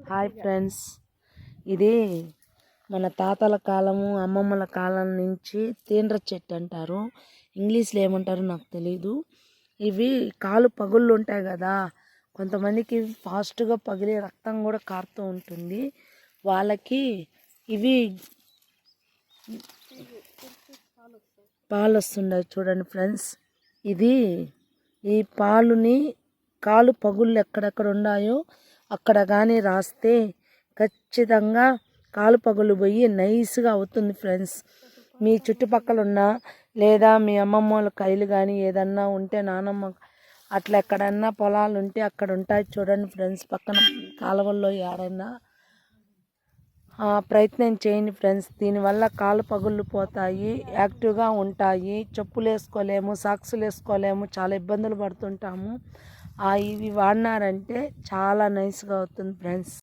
Hi friends, ఇది మన తాతల కాలము అమ్మమ్మల కాలం నుంచి తీండ్ర చెట్టు అంటారు. ఇంగ్లీష్లో ఏమంటారో నాకు తెలీదు. ఇవి కాలు పగుళ్ళు ఉంటాయి కదా, కొంతమందికి ఫాస్ట్గా పగిలి రక్తం కూడా కారుతూ ఉంటుంది. వాళ్ళకి ఇవి పాలు వస్తుంటాయి చూడండి ఫ్రెండ్స్. ఈ పాలుని కాలు పగుళ్ళు ఎక్కడెక్కడ ఉన్నాయో అక్కడ కానీ రాస్తే ఖచ్చితంగా కాలు పగులు పోయి నైస్గా అవుతుంది ఫ్రెండ్స్. మీ చుట్టుపక్కల ఉన్న లేదా మీ అమ్మమ్మ వాళ్ళ కైలు కానీ ఏదన్నా ఉంటే, నానమ్మ అట్లా ఎక్కడన్నా పొలాలు ఉంటే అక్కడ ఉంటాయి చూడండి ఫ్రెండ్స్. పక్కన కాలువల్లో ఏడైనా ప్రయత్నం చేయండి ఫ్రెండ్స్. దీనివల్ల కాలు పగుళ్ళు పోతాయి, యాక్టివ్గా ఉంటాయి. చెప్పులు వేసుకోలేము, సాక్సులు వేసుకోలేము, చాలా ఇబ్బందులు పడుతుంటాము. ఇవి వాడినారంటే చాలా నైస్గా అవుతుంది ఫ్రెండ్స్.